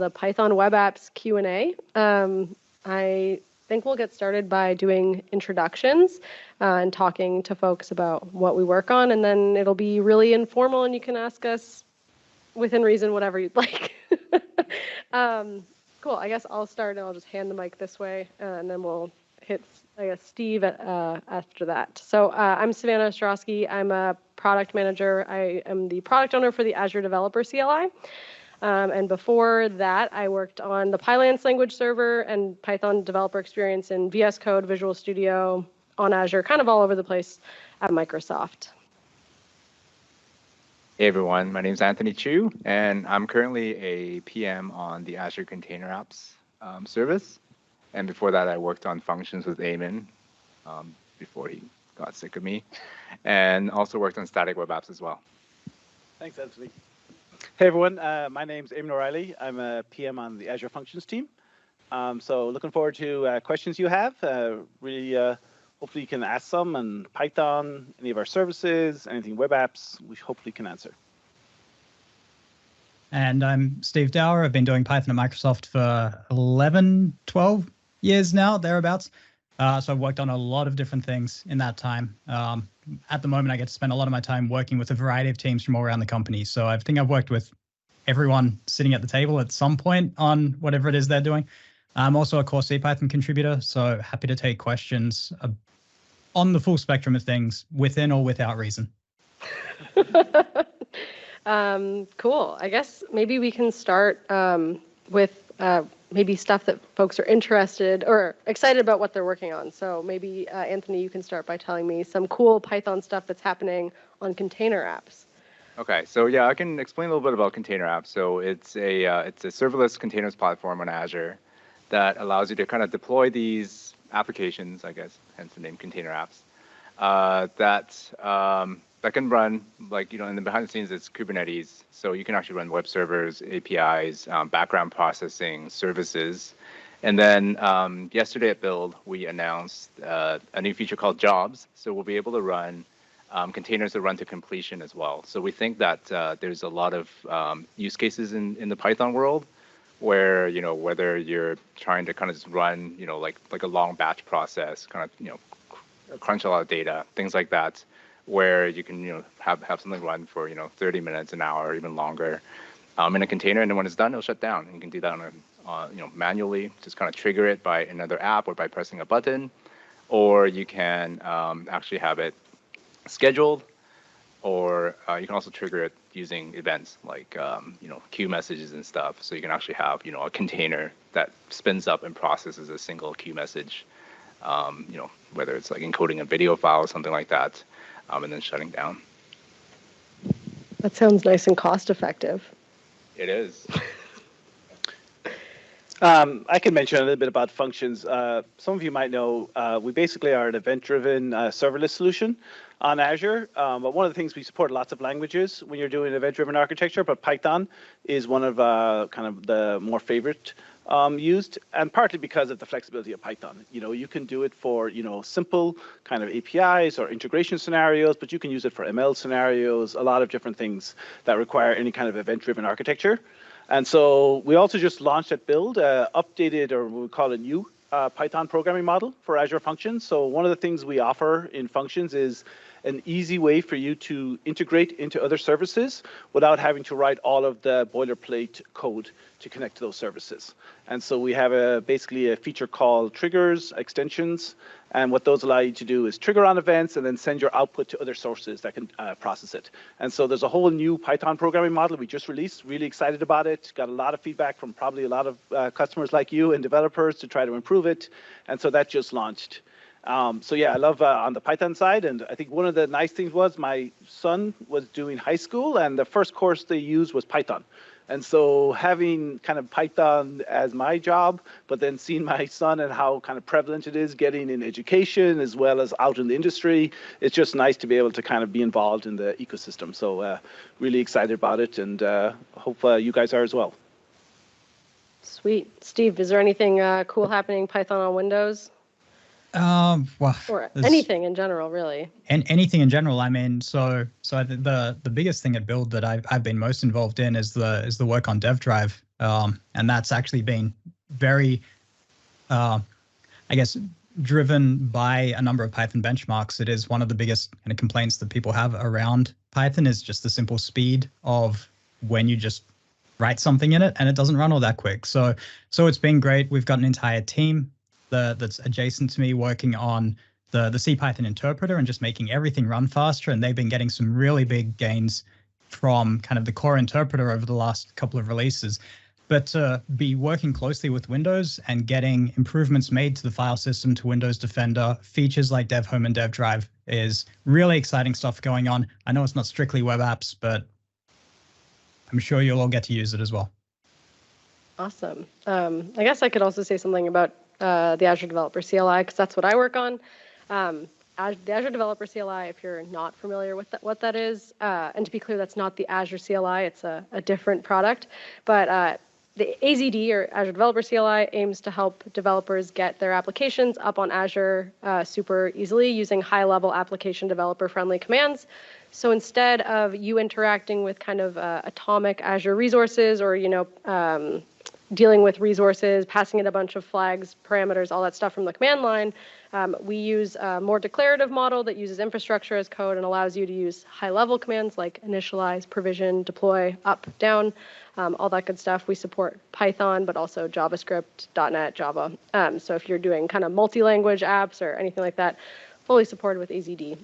the Python Web Apps Q&A. I think we'll get started by doing introductions and talking to folks about what we work on, and then it'll be really informal, and you can ask us within reason whatever you'd like. Cool. I guess I'll start, and I'll just hand the mic this way, and then we'll hit, I guess, Steve after that. So I'm Savannah Ostrowski. I'm a product manager. I am the product owner for the Azure Developer CLI. And before that, I worked on the Pylance language server and Python developer experience in VS Code, Visual Studio, on Azure, kind of all over the place at Microsoft. Hey everyone, my name is Anthony Chu, and I'm currently a PM on the Azure Container Apps service. And before that, I worked on functions with Eamon before he got sick of me, and also worked on static web apps as well. Thanks, Anthony. Hey everyone, my name's Eamon O'Reilly. I'm a PM on the Azure Functions team. So looking forward to questions you have. Really, hopefully you can ask some on Python, any of our services, anything web apps, we hopefully can answer. And I'm Steve Dower. I've been doing Python at Microsoft for 11, 12 years now, thereabouts. So I've worked on a lot of different things in that time. At the moment, I get to spend a lot of my time working with a variety of teams from all around the company. So I think I've worked with everyone sitting at the table at some point on whatever it is they're doing. I'm also a core C Python contributor, so happy to take questions on the full spectrum of things, within or without reason. Cool. I guess maybe we can start with maybe stuff that folks are interested or excited about what they're working on. So maybe, Anthony, you can start by telling me some cool Python stuff that's happening on container apps. Okay, so yeah, I can explain a little bit about container apps. So it's a serverless containers platform on Azure that allows you to kind of deploy these applications, I guess, hence the name container apps, that can run, like, in the behind the scenes, it's Kubernetes. So you can actually run web servers, APIs, background processing, services. And then yesterday at Build, we announced a new feature called Jobs. So we'll be able to run containers that run to completion as well. So we think that there's a lot of use cases in the Python world where, whether you're trying to kind of just run, like a long batch process, kind of, crunch a lot of data, things like that, where you can, have something run for, 30 minutes, an hour, or even longer in a container. And then when it's done, it'll shut down. And you can do that on manually, just kind of trigger it by another app or by pressing a button, or you can actually have it scheduled, or you can also trigger it using events like queue messages and stuff. So you can actually have a container that spins up and processes a single queue message, whether it's like encoding a video file or something like that, and then shutting down. That sounds nice and cost effective. It is. I can mention a little bit about functions. Some of you might know we basically are an event-driven serverless solution on Azure. But one of the things, we support lots of languages when you're doing event-driven architecture, but Python is one of kind of the more favorite used, and partly because of the flexibility of Python. You can do it for simple kind of APIs or integration scenarios, but you can use it for ML scenarios, a lot of different things that require any kind of event-driven architecture. And so we also just launched at Build, updated, or we call it new Python programming model for Azure Functions. So one of the things we offer in Functions is an easy way for you to integrate into other services without having to write all of the boilerplate code to connect to those services. And so we have basically a feature called triggers, extensions, and what those allow you to do is trigger on events and then send your output to other sources that can process it. And so there's a whole new Python programming model we just released, really excited about it, got a lot of feedback from probably a lot of customers like you and developers to try to improve it. And so that just launched. So yeah, I love on the Python side, and I think one of the nice things was my son was doing high school, and the first course they used was Python. And so having kind of Python as my job, but then seeing my son and how kind of prevalent it is getting in education as well as out in the industry, it's just nice to be able to kind of be involved in the ecosystem. So really excited about it, and hope you guys are as well. Sweet. Steve, is there anything cool happening Python on Windows? Well, or anything in general, really. And anything in general. I mean, so the biggest thing at Build that I've been most involved in is the work on Dev Drive. And that's actually been very, I guess, driven by a number of Python benchmarks. It is one of the biggest kind of complaints that people have around Python is just the simple speed of when you just write something in it and it doesn't run all that quick. So it's been great. We've got an entire team that's adjacent to me working on the CPython interpreter and just making everything run faster. And they've been getting some really big gains from kind of the core interpreter over the last couple of releases. But to be working closely with Windows and getting improvements made to the file system, to Windows Defender, features like Dev Home and Dev Drive is really exciting stuff going on. I know it's not strictly web apps, but I'm sure you'll all get to use it as well. Awesome. I guess I could also say something about the Azure Developer CLI, because that's what I work on. The Azure Developer CLI, if you're not familiar with what that is, and to be clear, that's not the Azure CLI, it's a different product. But the AZD, or Azure Developer CLI, aims to help developers get their applications up on Azure super easily using high-level application developer-friendly commands. So instead of you interacting with kind of atomic Azure resources, or dealing with resources, passing in a bunch of flags, parameters, all that stuff from the command line, we use a more declarative model that uses infrastructure as code and allows you to use high-level commands like initialize, provision, deploy, up, down, all that good stuff. We support Python, but also JavaScript, .NET, Java. So if you're doing kind of multi-language apps or anything like that, fully supported with AZD.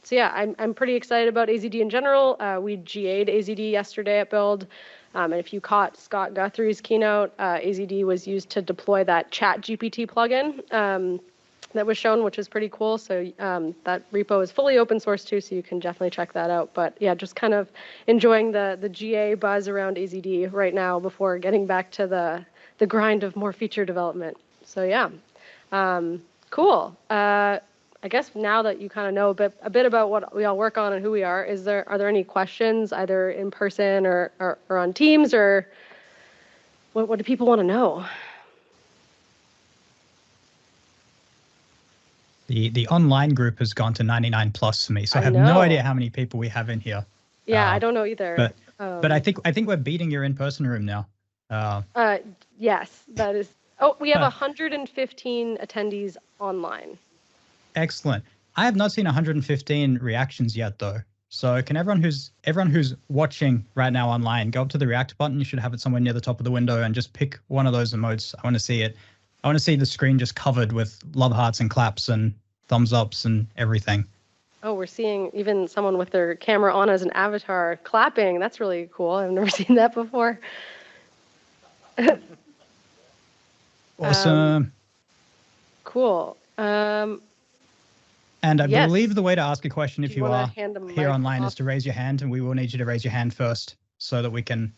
So yeah, I'm pretty excited about AZD in general. We GA'd AZD yesterday at Build. And if you caught Scott Guthrie's keynote, AZD was used to deploy that ChatGPT plugin that was shown, which is pretty cool. So that repo is fully open source too, so you can definitely check that out. But yeah, just kind of enjoying the GA buzz around AZD right now before getting back to the grind of more feature development. So yeah, cool. I guess now that you kind of know a bit about what we all work on and who we are, are there any questions either in person or on Teams, or what do people want to know? The online group has gone to 99 plus for me, so I have no idea how many people we have in here. Yeah, I don't know either. But I think we're beating your in-person room now. Yes, that is. Oh, we have 115 attendees online. Excellent. I have not seen 115 reactions yet, though. So can everyone who's watching right now online go up to the react button? You should have it somewhere near the top of the window and just pick one of those emotes. I want to see it. I want to see the screen just covered with love hearts and claps and thumbs ups and everything. Oh, we're seeing even someone with their camera on as an avatar clapping. That's really cool. I've never seen that before. Awesome. Cool. And I believe the way to ask a question if you are here online off? is to raise your hand, and we will need you to raise your hand first so that we can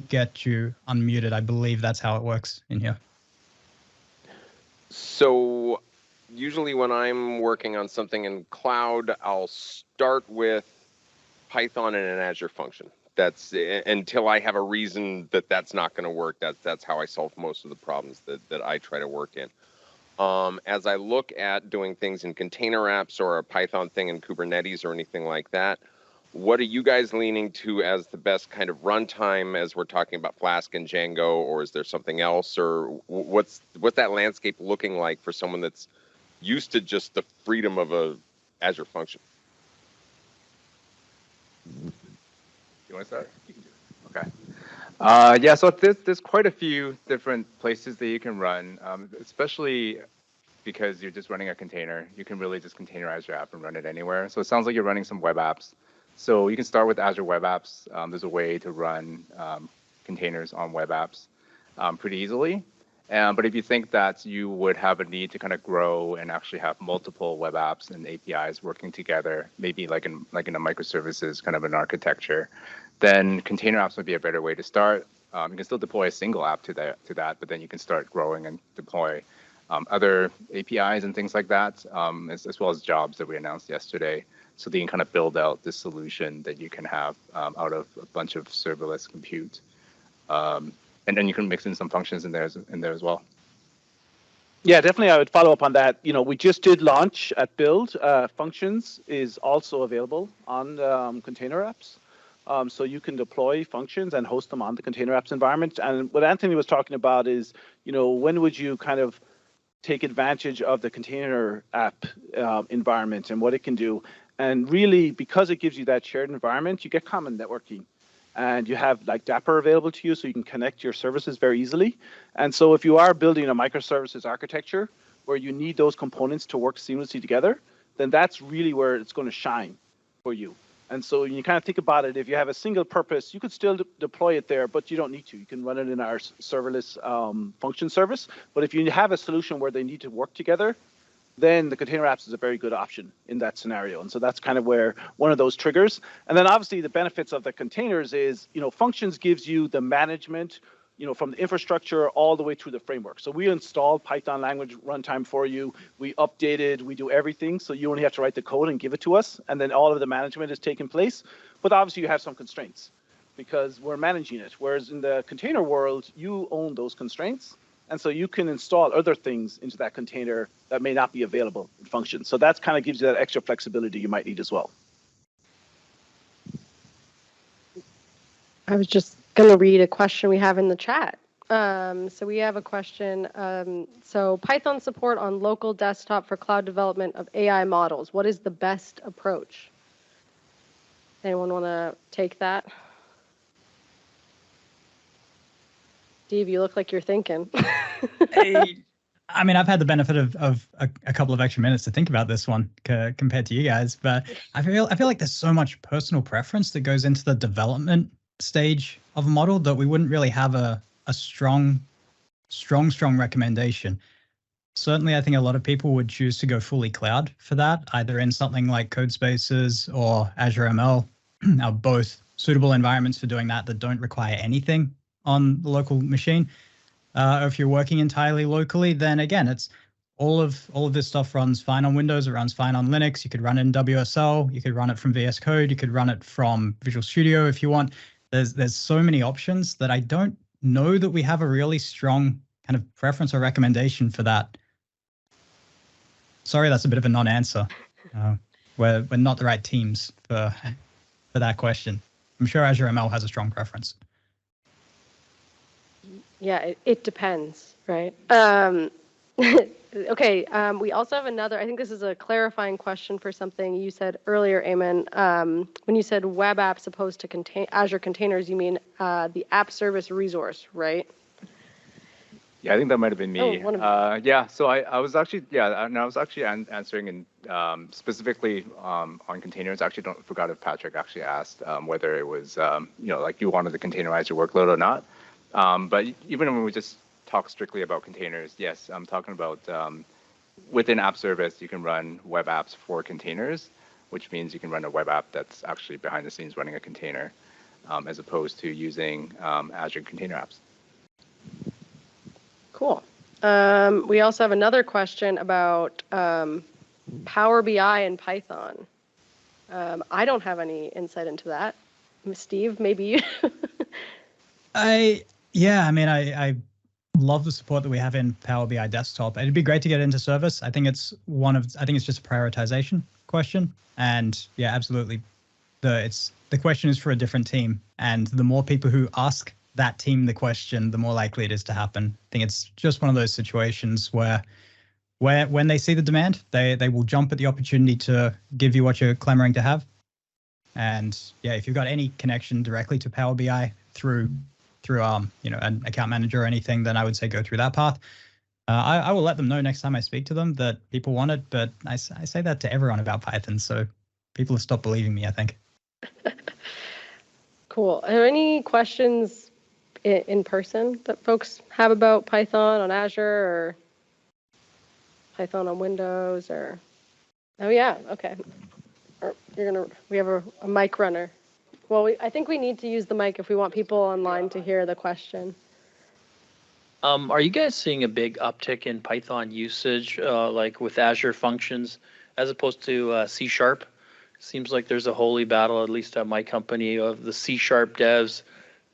get you unmuted. I believe that's how it works in here. So usually when I'm working on something in cloud, I'll start with Python and an Azure function. That's until I have a reason that that's not going to work. That's how I solve most of the problems that I try to work in. As I look at doing things in container apps or a Python thing in Kubernetes or anything like that, what are you guys leaning to as the best kind of runtime as we're talking about Flask and Django, or is there something else, or what's that landscape looking like for someone that's used to just the freedom of a Azure function? You want to start? You can do it. Okay. Yeah, so there's quite a few different places that you can run, especially because you're just running a container. You can really just containerize your app and run it anywhere. So it sounds like you're running some web apps. So you can start with Azure Web Apps. There's a way to run containers on web apps pretty easily. But if you think that you would have a need to kind of grow and actually have multiple web apps and APIs working together, maybe like in a microservices kind of an architecture, then container apps would be a better way to start. You can still deploy a single app to that, but then you can start growing and deploy other APIs and things like that, as well as jobs that we announced yesterday. So that you can kind of build out this solution that you can have out of a bunch of serverless compute. And then you can mix in some functions in there as well. Yeah, definitely. I would follow up on that. We just did launch at Build. Functions is also available on container apps. So you can deploy functions and host them on the container apps environment. And what Anthony was talking about is, when would you kind of take advantage of the container app environment and what it can do? And really, because it gives you that shared environment, you get common networking. And you have like Dapper available to you, so you can connect your services very easily. And so if you are building a microservices architecture where you need those components to work seamlessly together, then that's really where it's going to shine for you. And so when you kind of think about it, if you have a single purpose, you could still deploy it there, but you don't need to. You can run it in our serverless function service. But if you have a solution where they need to work together, then the container apps is a very good option in that scenario. And so that's kind of where one of those triggers. And then obviously the benefits of the containers is, functions gives you the management, from the infrastructure all the way through the framework. So we install Python language runtime for you. We update it. We do everything. So you only have to write the code and give it to us. And then all of the management is taking place. But obviously you have some constraints because we're managing it. Whereas in the container world, you own those constraints. And so you can install other things into that container that may not be available in functions. So that kind of gives you that extra flexibility you might need as well. I was just going to read a question we have in the chat. So we have a question. So Python support on local desktop for cloud development of AI models. What is the best approach? Anyone want to take that? Steve, you look like you're thinking. I mean, I've had the benefit of a couple of extra minutes to think about this one compared to you guys, but I feel like there's so much personal preference that goes into the development stage of a model that we wouldn't really have a strong recommendation. Certainly, I think a lot of people would choose to go fully cloud for that, either in something like Codespaces or Azure ML, are both suitable environments for doing that don't require anything on the local machine. Or if you're working entirely locally, then again, it's all of this stuff runs fine on Windows. It runs fine on Linux. You could run it in WSL. You could run it from VS Code. You could run it from Visual Studio if you want. There's so many options that I don't know that we have a really strong kind of preference or recommendation for that. Sorry, that's a bit of a non-answer. We're not the right teams for that question. I'm sure Azure ML has a strong preference. Yeah, it depends, right? Okay, we also have another, I think this is a clarifying question for something you said earlier, Eamon. When you said web apps opposed to Azure containers, you mean the app service resource, right? Yeah, I think that might have been me. Yeah, so I was actually, answering in specifically on containers. Actually, forgot if Patrick actually asked whether it was, like you wanted to containerize your workload or not. But even when we just talk strictly about containers, yes, I'm talking about within app service, you can run web apps for containers, which means you can run a web app that's actually behind the scenes running a container, as opposed to using Azure container apps. Cool. We also have another question about Power BI and Python. I don't have any insight into that. Steve, maybe you? I love the support that we have in Power BI desktop. It'd be great to get into service. I think it's just a prioritization question. And yeah, absolutely. The question is for a different team. And the more people who ask that team the question, the more likely it is to happen. I think it's just one of those situations where when they see the demand, they will jump at the opportunity to give you what you're clamoring to have. And yeah, if you've got any connection directly to Power BI through an account manager or anything, then I would say go through that path. I will let them know next time I speak to them that people want it, but I say that to everyone about Python, so people have stopped believing me, I think. Cool. Are there any questions in person that folks have about Python on Azure or Python on Windows or? Oh yeah, okay. Or we have a mic runner. Well, I think we need to use the mic if we want people online to hear the question. Are you guys seeing a big uptick in Python usage, like with Azure functions, as opposed to C#? Seems like there's a holy battle, at least at my company, of the C# devs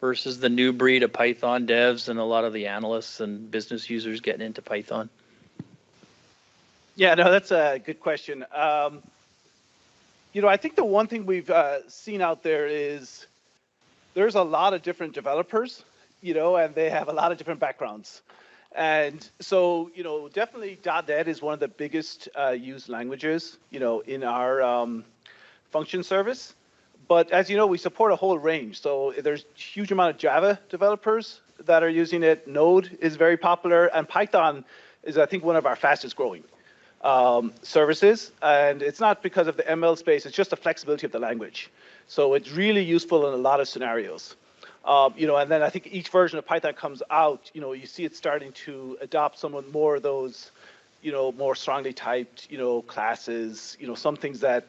versus the new breed of Python devs, and a lot of the analysts and business users getting into Python. Yeah, no, that's a good question. I think the one thing we've seen out there is there's a lot of different developers, and they have a lot of different backgrounds. And so, definitely .NET is one of the biggest used languages, in our function service. But as you know, we support a whole range. So there's a huge amount of Java developers that are using it. Node is very popular, and Python is, I think, one of our fastest growing services. And it's not because of the ML space, it's just the flexibility of the language. So it's really useful in a lot of scenarios. And then I think each version of Python comes out, you see it starting to adopt somewhat more of those, more strongly typed, classes, some things that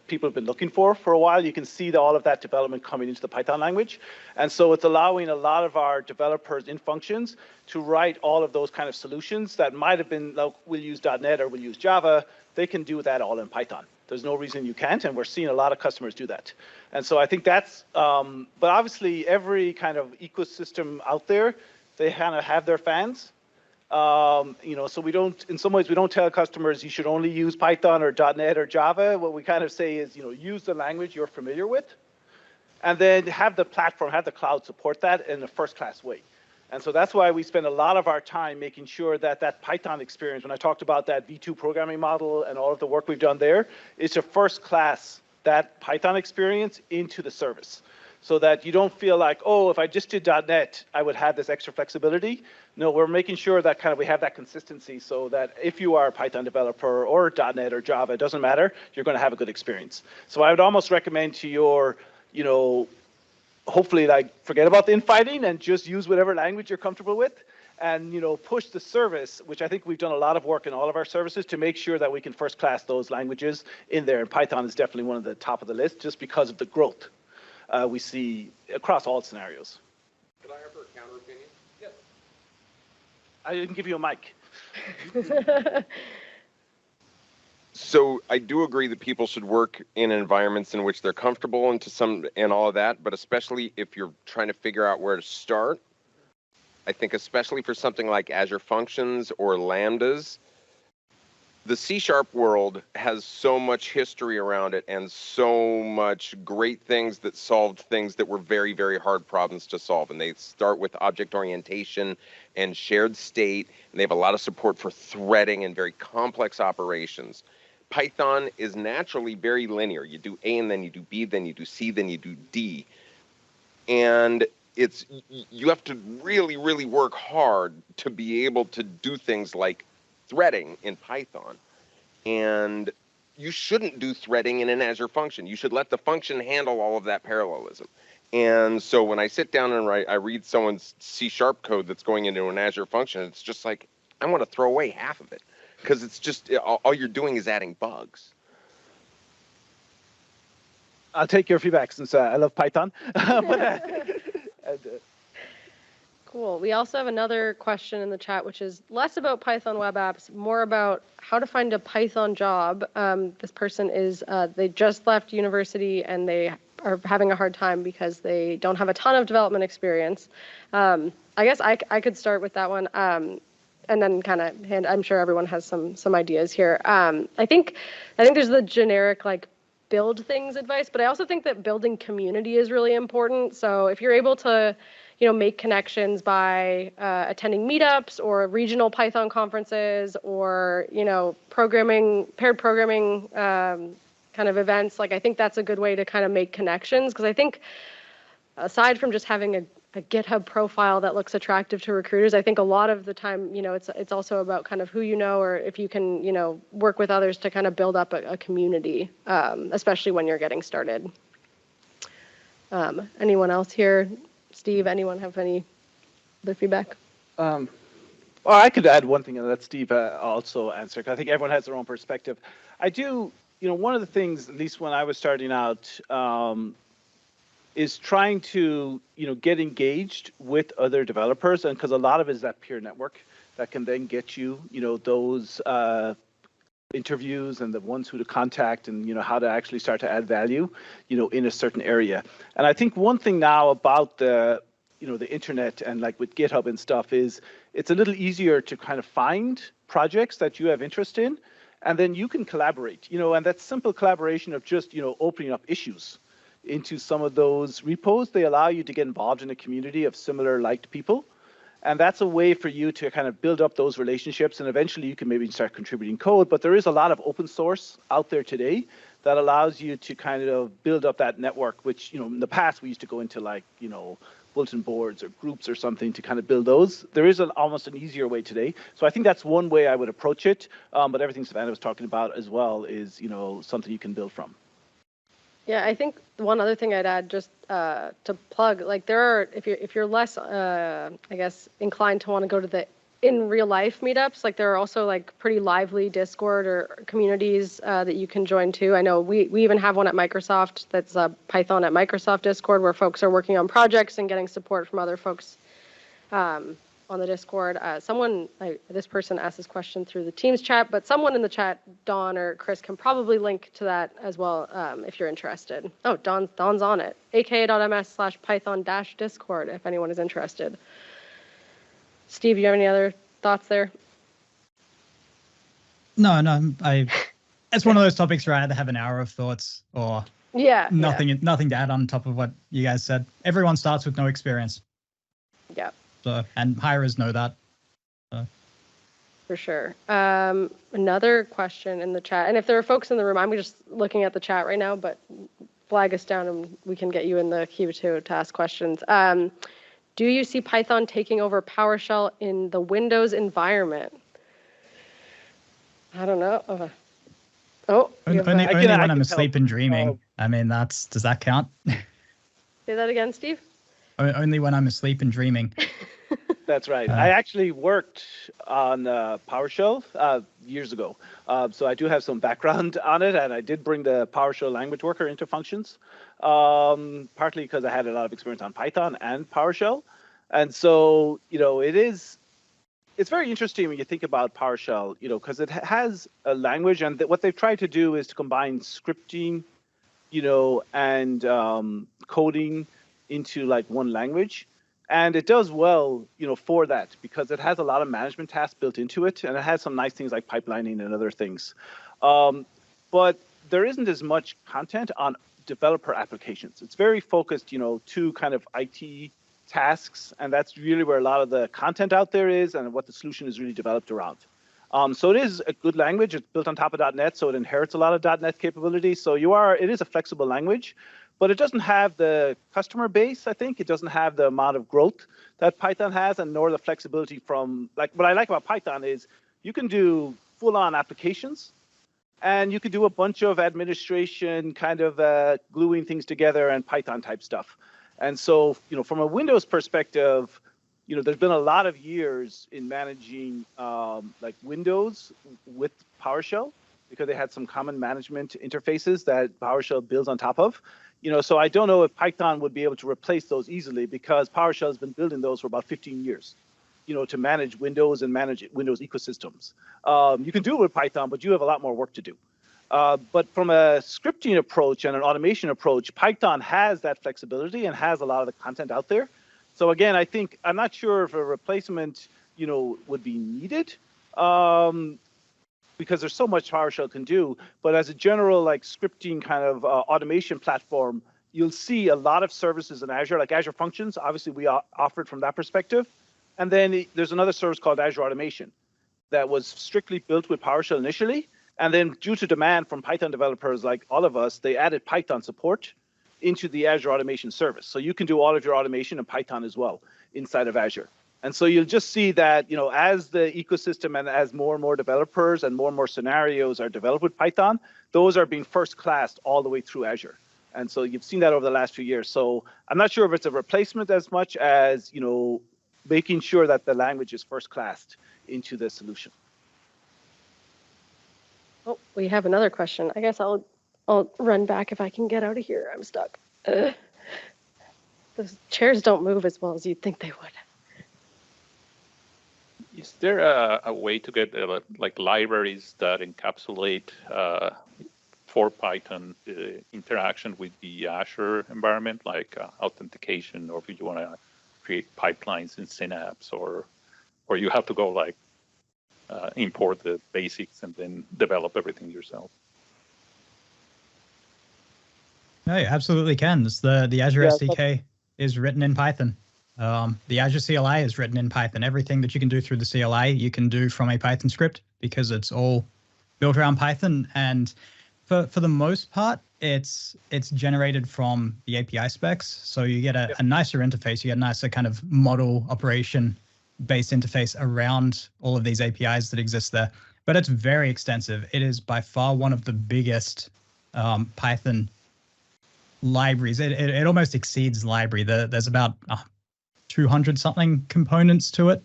people have been looking for a while. You can see all of that development coming into the Python language. And so it's allowing a lot of our developers in functions to write all of those kind of solutions that might have been, like, we'll use .NET or we'll use Java. They can do that all in Python. There's no reason you can't, and we're seeing a lot of customers do that. And so I think that's, but obviously every kind of ecosystem out there, they kind of have their fans. So we don't, in some ways, we don't tell customers you should only use Python or .NET or Java. What we kind of say is, use the language you're familiar with, and then have the platform, have the cloud support that in a first-class way. And so that's why we spend a lot of our time making sure that that Python experience, when I talked about that V2 programming model and all of the work we've done there, is a first-class, that Python experience into the service. So that you don't feel like, oh, if I just did .NET, I would have this extra flexibility. No, we're making sure that kind of we have that consistency so that if you are a Python developer or .NET or Java, it doesn't matter, you're going to have a good experience. So I would almost recommend to your, hopefully forget about the infighting and just use whatever language you're comfortable with and, push the service, which I think we've done a lot of work in all of our services to make sure that we can first class those languages in there. And Python is definitely one of the top of the list just because of the growth we see across all scenarios. Could I offer a counter opinion? Yes. I didn't give you a mic. So I do agree that people should work in environments in which they're comfortable and all of that, but especially if you're trying to figure out where to start, I think especially for something like Azure Functions or Lambdas, the C# world has so much history around it and so much great things that solved things that were very, very hard problems to solve. And they start with object orientation and shared state, and they have a lot of support for threading and very complex operations. Python is naturally very linear. You do A and then you do B, then you do C, then you do D. And you have to really, really work hard to be able to do things like threading in Python. And you shouldn't do threading in an Azure function. You should let the function handle all of that parallelism. And so when I sit down and I read someone's C# code that's going into an Azure function, it's just like, I want to throw away half of it because it's just, all you're doing is adding bugs. I'll take your feedback since I love Python. Cool. We also have another question in the chat, which is less about Python web apps, more about how to find a Python job. This person is, they just left university and they are having a hard time because they don't have a ton of development experience. I guess I could start with that one, and then kind of I'm sure everyone has some ideas here. I think there's the generic build things advice, but I also think that building community is really important. So if you're able to make connections by attending meetups or regional Python conferences or, paired programming kind of events. I think that's a good way to kind of make connections. Because I think aside from just having a GitHub profile that looks attractive to recruiters, I think a lot of the time, it's also about kind of who you know, or if you can, work with others to kind of build up a community, especially when you're getting started. Anyone else here? Steve, anyone have any other feedback? Well, I could add one thing and let Steve also answer, because I think everyone has their own perspective. I do, one of the things, at least when I was starting out, is trying to, get engaged with other developers, and because a lot of it is that peer network that can then get you, those interviews and the ones who to contact and how to actually start to add value in a certain area. And I think one thing now about the the internet and with GitHub and stuff is it's a little easier to kind of find projects that you have interest in, and then you can collaborate, and that simple collaboration of just opening up issues into some of those repos, they allow you to get involved in a community of similar liked people. And that's a way for you to kind of build up those relationships, and eventually you can maybe start contributing code. But there is a lot of open source out there today that allows you to kind of build up that network, which, in the past we used to go into like, bulletin boards or groups or something to kind of build those. There is almost an easier way today. So I think that's one way I would approach it. But everything Savannah was talking about as well is, something you can build from. Yeah, I think one other thing I'd add, just to plug, like there are, if you're less, I guess, inclined to want to go to the in real life meetups, like there are also like pretty lively Discord or communities that you can join too. I know we even have one at Microsoft that's Python at Microsoft Discord, where folks are working on projects and getting support from other folks on the Discord. This person asked this question through the Teams chat, but someone in the chat, Dawn or Chris, can probably link to that as well if you're interested. Oh, Dawn's on it. aka.ms/python-discord if anyone is interested. Steve, you have any other thoughts there? No. It's one of those topics where I either have an hour of thoughts or nothing to add on top of what you guys said. Everyone starts with no experience. Yeah. So, and hirers know that. So. For sure. Another question in the chat, and if there are folks in the room, I'm just looking at the chat right now, but flag us down and we can get you in the queue to ask questions. Do you see Python taking over PowerShell in the Windows environment? I don't know. Only when I'm asleep and dreaming. I mean, does that count? Say that again, Steve? Only when I'm asleep and dreaming. That's right. I actually worked on PowerShell years ago. So I do have some background on it, and I did bring the PowerShell language worker into functions, partly because I had a lot of experience on Python and PowerShell. And so, it's very interesting when you think about PowerShell, because it has a language, and what they've tried to do is to combine scripting, and coding into like one language. And it does well, for that, because it has a lot of management tasks built into it, and it has some nice things like pipelining and other things. But there isn't as much content on developer applications. It's very focused, to kind of IT tasks, and that's really where a lot of the content out there is and what the solution is really developed around. So it is a good language. It's built on top of .NET, so it inherits a lot of .NET capabilities. So it is a flexible language. But it doesn't have the customer base, I think. It doesn't have the amount of growth that Python has, and nor the flexibility from, like, what I like about Python is you can do full-on applications, and you can do a bunch of administration, kind of gluing things together and Python type stuff. And so, from a Windows perspective, there's been a lot of years in managing like Windows with PowerShell, because they had some common management interfaces that PowerShell builds on top of. So I don't know if Python would be able to replace those easily, because PowerShell has been building those for about 15 years, to manage Windows and manage Windows ecosystems. You can do it with Python, but you have a lot more work to do. But from a scripting approach and an automation approach, Python has that flexibility and has a lot of the content out there. So again, I'm not sure if a replacement, would be needed. Because there's so much PowerShell can do, but as a general like scripting kind of automation platform, you'll see a lot of services in Azure, like Azure Functions. Obviously, we offer it from that perspective. And then there's another service called Azure Automation that was strictly built with PowerShell initially. And then due to demand from Python developers like all of us, they added Python support into the Azure Automation service. So you can do all of your automation in Python as well inside of Azure. And so you'll just see that, as the ecosystem and as more and more developers and more scenarios are developed with Python, those are being first classed all the way through Azure. And so you've seen that over the last few years. So I'm not sure if it's a replacement as much as, making sure that the language is first classed into the solution. Oh, we have another question. I guess I'll run back if I can get out of here. I'm stuck. Those chairs don't move as well as you'd think they would. Is there a way to get like libraries that encapsulate for Python interaction with the Azure environment, like authentication, or if you want to create pipelines in Synapse, or you have to go like import the basics and then develop everything yourself? No, you absolutely can. It's the Azure Yeah, SDK is written in Python. The Azure CLI is written in Python. Everything that you can do through the CLI, you can do from a Python script because it's all built around Python. And for the most part, it's generated from the API specs. So you get a nicer interface. You get a nicer kind of model operation based interface around all of these APIs that exist there. But it's very extensive. It is by far one of the biggest Python libraries. It almost exceeds library. There's about 200 something components to it.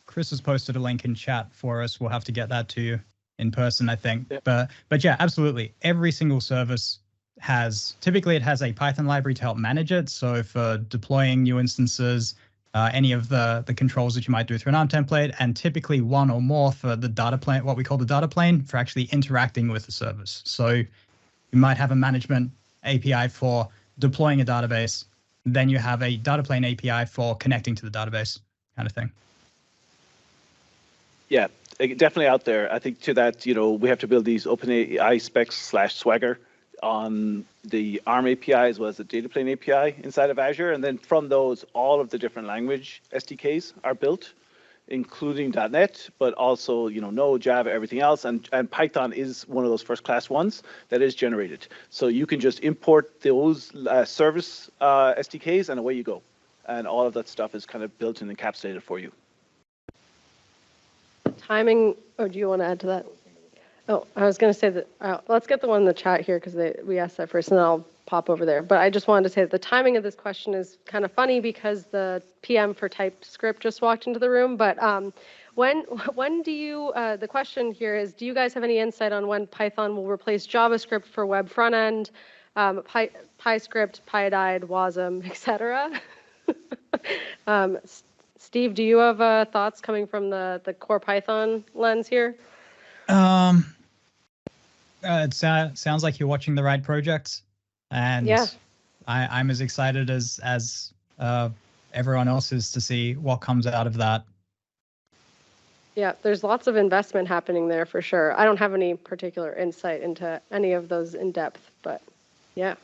Chris has posted a link in chat for us. We'll have to get that to you in person, I think. Yep. But yeah, absolutely. Every single service typically it has a Python library to help manage it. So for deploying new instances, any of the controls that you might do through an ARM template, and typically one or more for the data plane, what we call the data plane, for actually interacting with the service. So you might have a management API for deploying a database, then you have a data plane API for connecting to the database, kind of thing. Yeah, definitely out there. I think to that, we have to build these OpenAI specs / Swagger on the ARM API as well as the data plane API inside of Azure. And then from those, all of the different language SDKs are built, including .NET, but also, Node, Java, everything else. And Python is one of those first-class ones that is generated. So you can just import those service SDKs and away you go. And all of that stuff is kind of built and encapsulated for you. Timing, do you want to add to that? Oh, I was going to say that, let's get the one in the chat here because we asked that first and then I'll pop over there. But I just wanted to say that the timing of this question is kind of funny because the PM for TypeScript just walked into the room. But when do you, the question here is, do you guys have any insight on when Python will replace JavaScript for web front end, PyScript, PyDide, WASM, etc.? Steve, do you have thoughts coming from the core Python lens here? It sounds like you're watching the right projects, and yeah. I'm as excited as everyone else is to see what comes out of that. Yeah, there's lots of investment happening there for sure. I don't have any particular insight into any of those in depth, but yeah.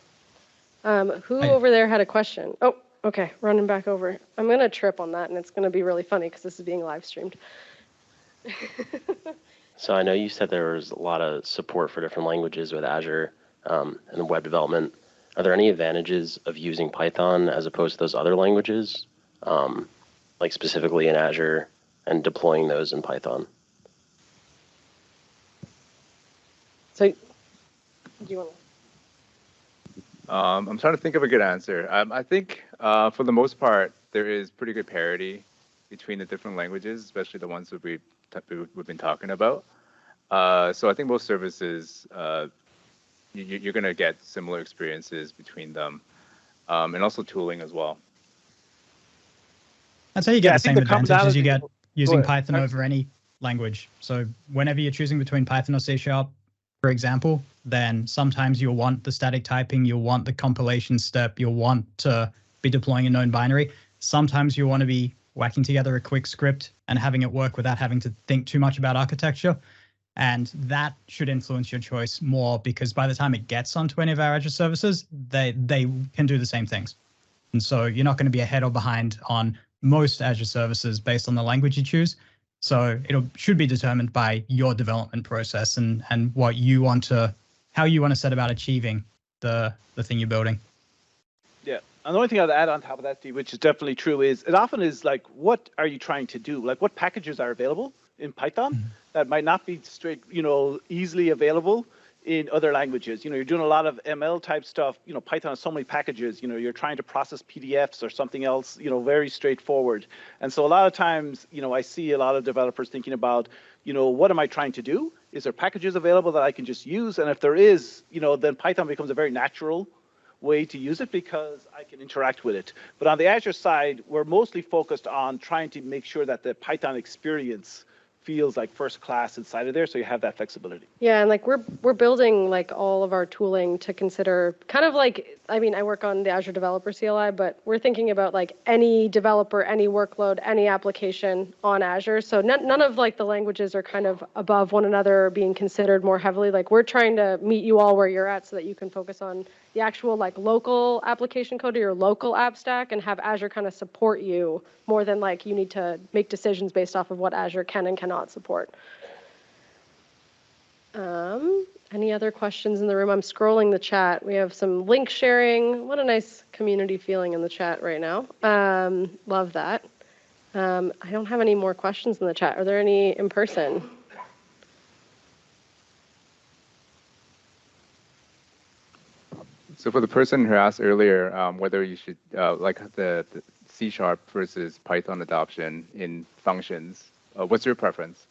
Who over there had a question? Oh, okay, running back over. I'm going to trip on that, and it's going to be really funny because this is being live streamed. So I know you said there was a lot of support for different languages with Azure and web development. Are there any advantages of using Python as opposed to those other languages, like specifically in Azure and deploying those in Python? So, do you want to? I'm trying to think of a good answer. I think for the most part, there is pretty good parity between the different languages, especially the ones that we've been talking about. So I think most services, you're going to get similar experiences between them, and also tooling as well. That's how you get the same advantages you get using Python over any language. So whenever you're choosing between Python or C#, for example, then sometimes you'll want the static typing, you'll want the compilation step, you'll want to be deploying a known binary. Sometimes you want to be whacking together a quick script and having it work without having to think too much about architecture. And that should influence your choice more because by the time it gets onto any of our Azure services, they can do the same things. And so you're not going to be ahead or behind on most Azure services based on the language you choose. So it should be determined by your development process and what you want to, how you want to set about achieving the thing you're building. Yeah. And the only thing I'd add on top of that, Steve, which is definitely true, is it often is like, what are you trying to do? Like, what packages are available in Python that might not be straight, easily available in other languages? You're doing a lot of ML type stuff. Python has so many packages. You're trying to process PDFs or something else. Very straightforward. And so a lot of times, I see a lot of developers thinking about, what am I trying to do? Is there packages available that I can just use? And if there is, then Python becomes a very natural way to use it because I can interact with it. But on the Azure side, we're mostly focused on trying to make sure that the Python experience feels like first class inside of there, so you have that flexibility. Yeah, and like we're building like all of our tooling to consider kind of like, I mean, I work on the Azure Developer CLI, but we're thinking about like any developer, any workload, any application on Azure. So none of like the languages are kind of above one another or being considered more heavily. Like we're trying to meet you all where you're at so that you can focus on the actual like local application code or your local app stack and have Azure kind of support you more than like you need to make decisions based off of what Azure can and cannot support. Any other questions in the room? I'm scrolling the chat. We have some link sharing. What a nice community feeling in the chat right now. Love that. I don't have any more questions in the chat. Are there any in person? So for the person who asked earlier whether you should like the C# versus Python adoption in functions, what's your preference?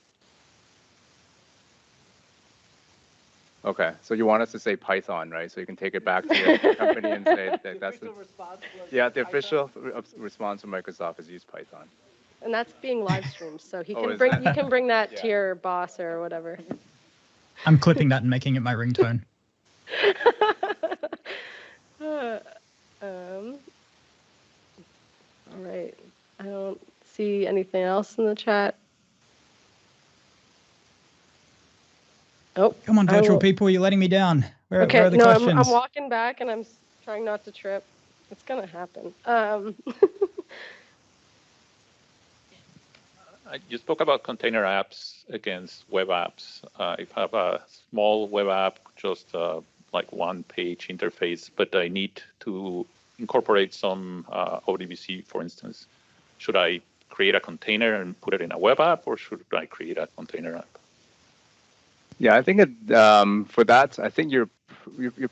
Okay, so you want us to say Python, right? So you can take it back to your company and say that that's the official response from Microsoft is use Python. And that's being live streamed, so you can bring that to your boss or whatever. I'm clipping that and making it my ringtone. All right, I don't see anything else in the chat. Oh, come on, virtual people, you're letting me down. Where are the questions? I'm walking back and I'm trying not to trip. It's gonna happen. You spoke about container apps against web apps. If I have a small web app, just like one-page interface, but I need to incorporate some ODBC, for instance, should I create a container and put it in a web app, or should I create a container app? Yeah, I think for that, I think you're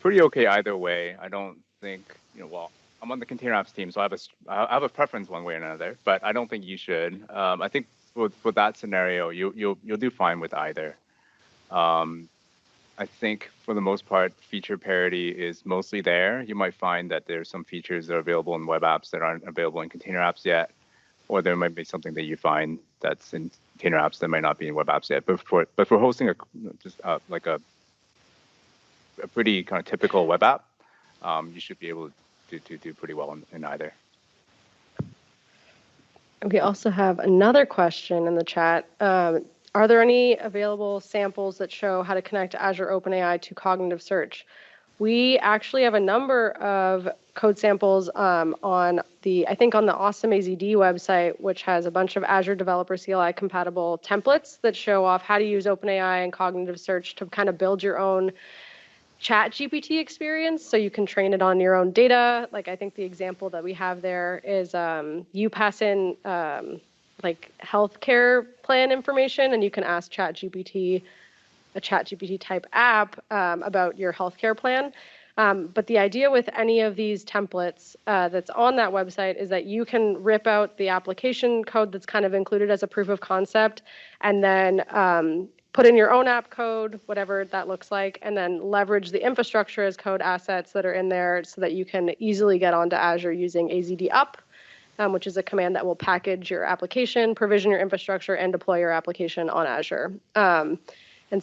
pretty okay either way. I don't think, well, I'm on the container apps team, so I have a preference one way or another, but I don't think you should. I think for that scenario, you'll do fine with either. I think for the most part, feature parity is mostly there. You might find that there's some features that are available in web apps that aren't available in container apps yet, or there might be something that you find that's in container apps that might not be in web apps yet. But for hosting like a pretty kind of typical web app, you should be able to do pretty well in either. We also have another question in the chat. Are there any available samples that show how to connect Azure OpenAI to cognitive search? We actually have a number of code samples on the Awesome AZD website, which has a bunch of Azure Developer CLI compatible templates that show off how to use OpenAI and cognitive search to kind of build your own ChatGPT experience, so you can train it on your own data. Like I think the example that we have there is you pass in like healthcare plan information, and you can ask ChatGPT, a ChatGPT type app about your healthcare plan. But the idea with any of these templates that's on that website is that you can rip out the application code that's kind of included as a proof of concept, and then put in your own app code, whatever that looks like, and then leverage the infrastructure as code assets that are in there so that you can easily get onto Azure using AZD up, which is a command that will package your application, provision your infrastructure, and deploy your application on Azure. And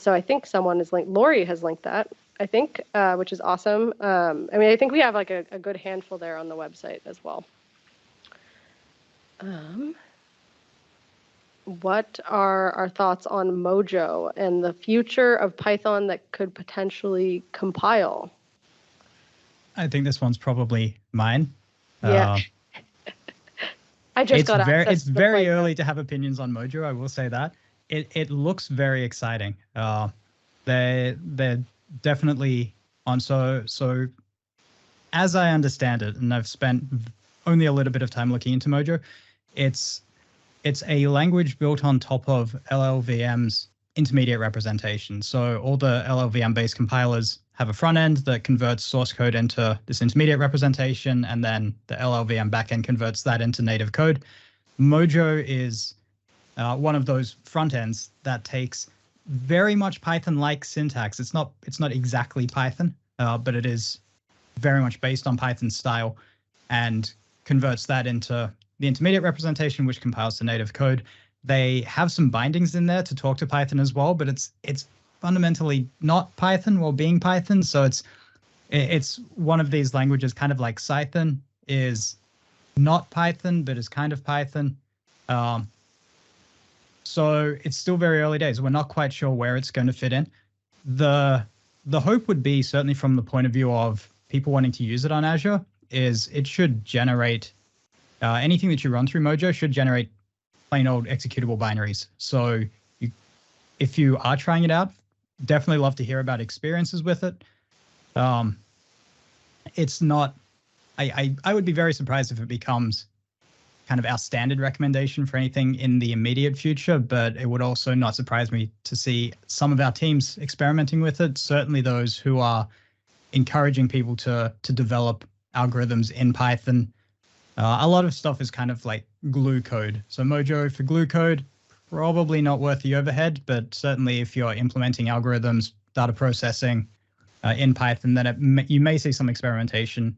so I think someone is linked, Lori has linked that, I think, which is awesome. I mean, I think we have like a good handful there on the website as well. What are our thoughts on Mojo and the future of Python that could potentially compile? I think this one's probably mine. Yeah. I just got access. It's very early to have opinions on Mojo, I will say that. It looks very exciting. They're definitely on. So as I understand it, and I've spent only a little bit of time looking into Mojo, it's a language built on top of LLVM's intermediate representation. So all the LLVM-based compilers have a front end that converts source code into this intermediate representation, and then the LLVM backend converts that into native code. Mojo is one of those front ends that takes very much Python-like syntax. It's not exactly Python, but it is very much based on Python style, and converts that into the intermediate representation, which compiles to native code, they have some bindings in there to talk to Python as well, but it's fundamentally not Python while being Python. So it's one of these languages, kind of like Python is not Python, but is kind of Python. So it's still very early days. We're not quite sure where it's going to fit in. The hope would be, certainly from the point of view of people wanting to use it on Azure, is it should generate anything that you run through Mojo should generate plain old executable binaries. So if you are trying it out, definitely love to hear about experiences with it. It's not, I would be very surprised if it becomes kind of our standard recommendation for anything in the immediate future, but it would also not surprise me to see some of our teams experimenting with it. Certainly those who are encouraging people to develop algorithms in Python. A lot of stuff is kind of like glue code. So Mojo for glue code, probably not worth the overhead, but certainly if you're implementing algorithms, data processing in Python, then you may see some experimentation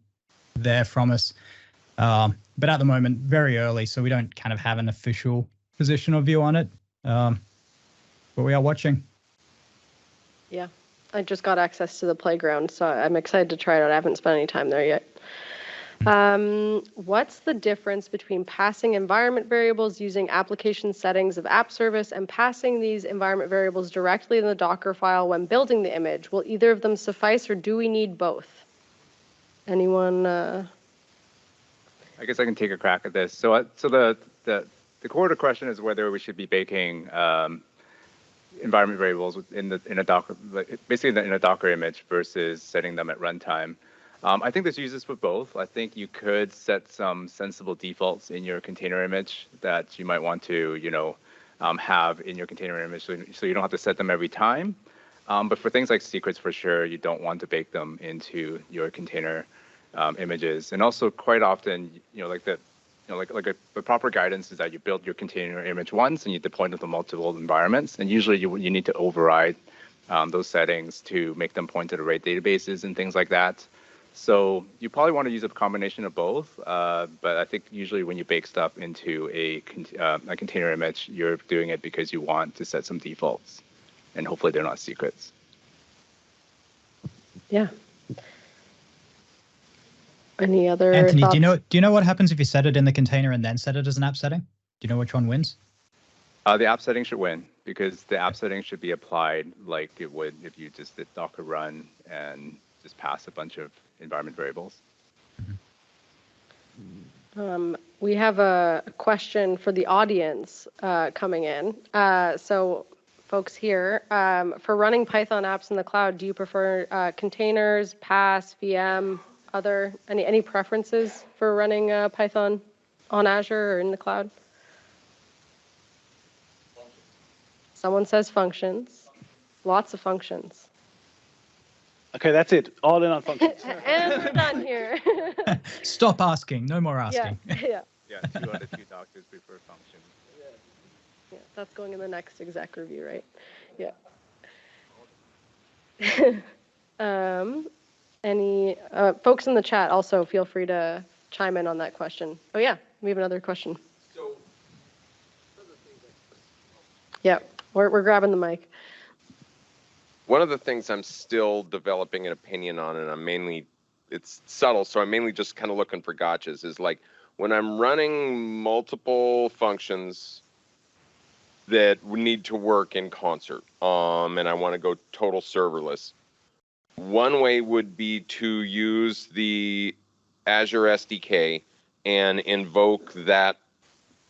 there from us. But at the moment, very early, so we don't kind of have an official position or view on it. But we are watching. Yeah, I just got access to the playground, so I'm excited to try it out. I haven't spent any time there yet. What's the difference between passing environment variables using application settings of App Service and passing these environment variables directly in the Docker file when building the image? Will either of them suffice, or do we need both? Anyone? I guess I can take a crack at this. So the core of the question is whether we should be baking environment variables in a Docker, basically in a Docker image versus setting them at runtime. I think there's uses for both. I think you could set some sensible defaults in your container image that you might want to, have in your container image, so you don't have to set them every time. But for things like secrets, for sure, you don't want to bake them into your container images. And also, quite often, the proper guidance is that you build your container image once and you deploy them to multiple environments. And usually, you need to override those settings to make them point to the right databases and things like that. So you probably want to use a combination of both, but I think usually when you bake stuff into a container image, you're doing it because you want to set some defaults, and hopefully they're not secrets. Yeah. Any other Anthony, thoughts? do you know what happens if you set it in the container and then set it as an app setting? Do you know which one wins? The app setting should win, because the app setting should be applied like it would if you just did Docker run and just pass a bunch of environment variables. We have a question for the audience coming in. So folks here, for running Python apps in the cloud, do you prefer containers, PaaS, VM, any preferences for running Python on Azure or in the cloud? Someone says functions. Lots of functions. Okay, that's it. All in on functions. And we're done here. Stop asking. No more asking. Yeah. Yeah, 2 out of 2 doctors prefer functions. Yeah, that's going in the next exec review, right? Yeah. Any folks in the chat also feel free to chime in on that question. Oh yeah, we have another question. Yeah, we're grabbing the mic. One of the things I'm still developing an opinion on, and it's subtle, so I'm mainly just kind of looking for gotchas, is like when I'm running multiple functions that need to work in concert, and I want to go total serverless, one way would be to use the Azure SDK and invoke that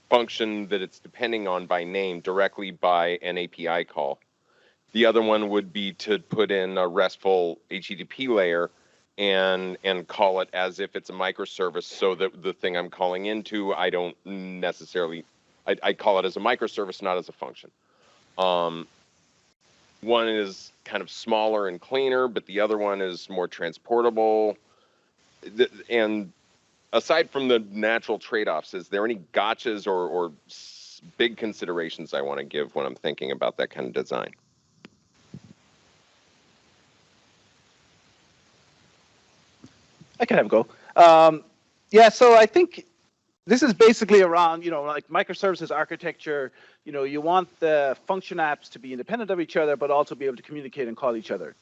function that it's depending on by name directly by an API call. The other one would be to put in a RESTful HTTP layer and call it as if it's a microservice, so that the thing I'm calling into, I don't necessarily, I call it as a microservice, not as a function. One is kind of smaller and cleaner, but the other one is more transportable. And aside from the natural trade-offs, is there any gotchas or big considerations I want to give when I'm thinking about that kind of design? I can have a go. Yeah, so I think This is basically around, like microservices architecture. You want the function apps to be independent of each other, but also be able to communicate and call each other.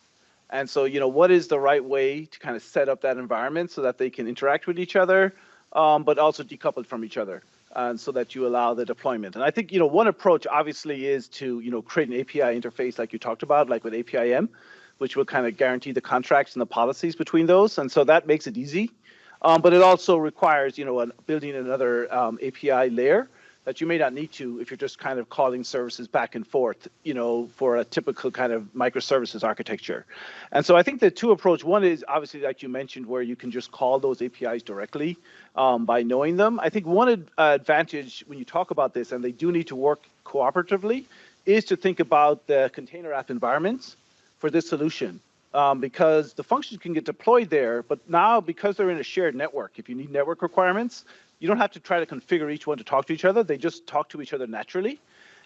And so, what is the right way to kind of set up that environment so that they can interact with each other, but also decoupled from each other, and so that you allow the deployment. And I think, one approach obviously is to, create an API interface like you talked about, like with APIM, which will kind of guarantee the contracts and the policies between those. And so that makes it easy. But it also requires, building another API layer that you may not need to if you're just kind of calling services back and forth, for a typical kind of microservices architecture. And so I think the two approach, one is obviously like you mentioned, where you can just call those APIs directly by knowing them. I think one advantage when you talk about this, and they do need to work cooperatively, is to think about the container app environments for this solution. Because the functions can get deployed there, but now because they're in a shared network, if you need network requirements, you don't have to try to configure each one to talk to each other. They just talk to each other naturally.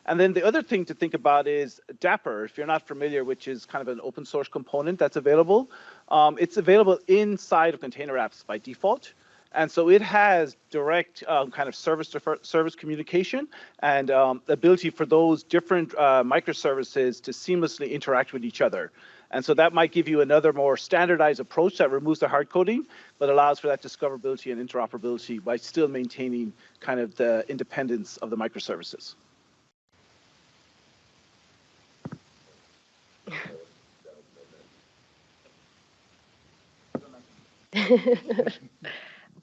And then the other thing to think about is Dapper, if you're not familiar, which is kind of an open source component that's available. It's available inside of container apps by default. And so it has direct kind of service communication and ability for those different microservices to seamlessly interact with each other. And so that might give you another more standardized approach that removes the hard coding, but allows for that discoverability and interoperability by still maintaining kind of the independence of the microservices.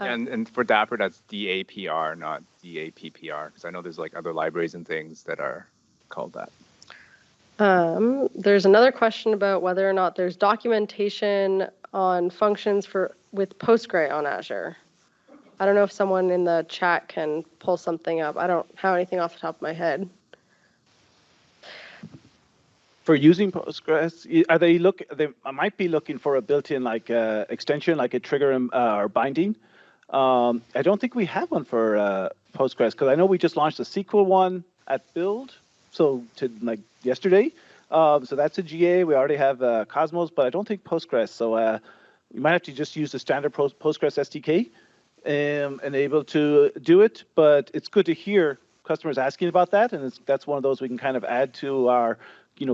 And for Dapper, that's DAPR, not DAPPR, because I know there's like other libraries and things that are called that. There's another question about whether or not there's documentation on functions with Postgres on Azure. I don't know if someone in the chat can pull something up. I don't have anything off the top of my head. For using Postgres, they might be looking for a built-in like extension, like a trigger or binding. I don't think we have one for Postgres, because I know we just launched a SQL one at Build, so like yesterday. So that's a GA. We already have Cosmos, but I don't think Postgres. So you might have to just use the standard Postgres SDK and able to do it. But it's good to hear customers asking about that, and that's one of those we can kind of add to our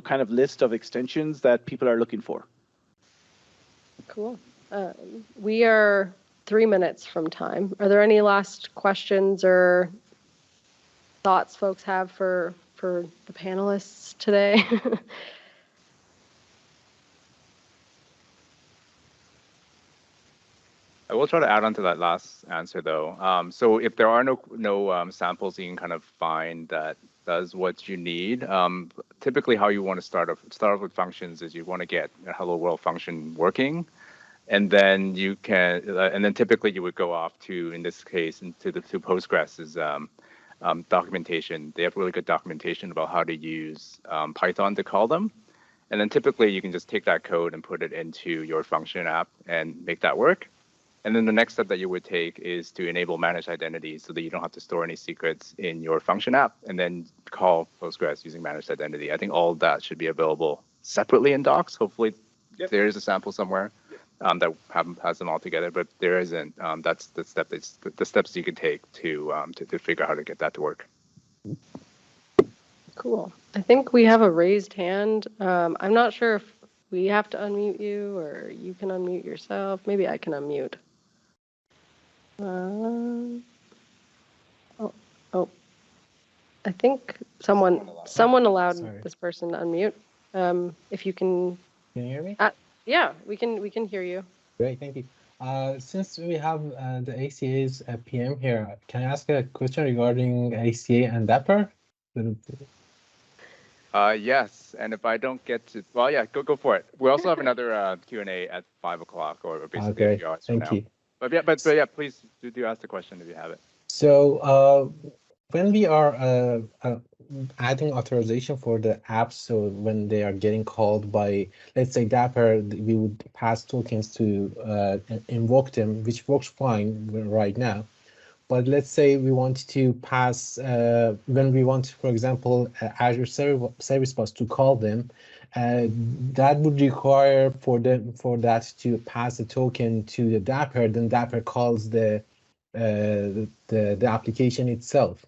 kind of list of extensions that people are looking for. Cool. We are 3 minutes from time. Are there any last questions or thoughts folks have for the panelists today? I will try to add on to that last answer though. So if there are no samples you can kind of find that does what you need, typically how you want to start off with functions is you want to get a hello world function working, and then you can, and then typically you would go off to, in this case, to Postgres's documentation. They have really good documentation about how to use Python to call them. And then typically you can just take that code and put it into your function app and make that work. And then the next step that you would take is to enable managed identities so that you don't have to store any secrets in your function app and then call Postgres using managed identity. I think all of that should be available separately in docs. Hopefully there is a sample somewhere that has them all together, but there isn't. That's the steps you can take to figure out how to get that to work. Cool. I think we have a raised hand. I'm not sure if we have to unmute you or you can unmute yourself. Maybe I can unmute. I think someone allowed this person to unmute. If you can. Can you hear me? Yeah, we can hear you. Great, thank you. Since we have the ACA's PM here, can I ask a question regarding ACA and Dapper? Yes, and if I don't get to, well, yeah, go for it. We also have another Q&A at 5 o'clock, or basically a few hours from now. Thank you. But yeah, please do ask the question if you have it. So when we are adding authorization for the apps, so when they are getting called by, let's say, Dapper, we would pass tokens to invoke them, which works fine right now. But let's say we want to pass, when we want, for example, Azure Service Bus to call them, that would require for that to pass a token to the Dapper. Then Dapper calls the the application itself.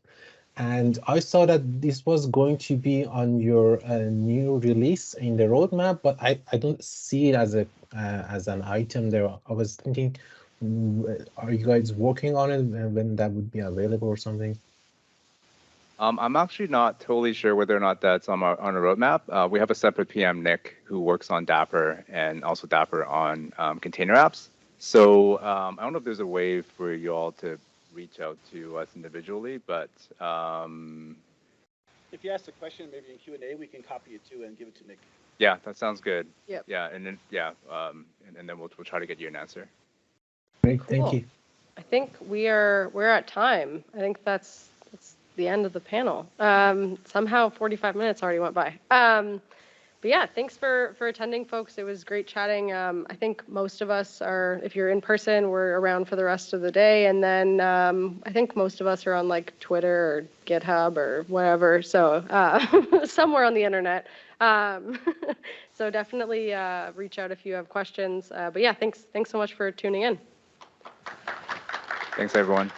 And I saw that this was going to be on your new release in the roadmap, but I don't see it as an item there. I was thinking, are you guys working on it, and when that would be available or something? I'm actually not totally sure whether or not that's on a roadmap. We have a separate PM, Nick, who works on Dapper and also Dapper on container apps. So I don't know if there's a way for you all to reach out to us individually, but if you ask a question, maybe in Q&A, we can copy it too and give it to Nick. Yeah, that sounds good. Yep. Yeah, and then and then we'll try to get you an answer. Great, thank you. I think we're at time. I think that's the end of the panel. Somehow 45 minutes already went by. But yeah, thanks for attending, folks. It was great chatting. I think most of us are, if you're in person, we're around for the rest of the day. And then I think most of us are on like Twitter or GitHub or whatever. So somewhere on the internet. So definitely reach out if you have questions. But yeah, thanks so much for tuning in. Thanks, everyone.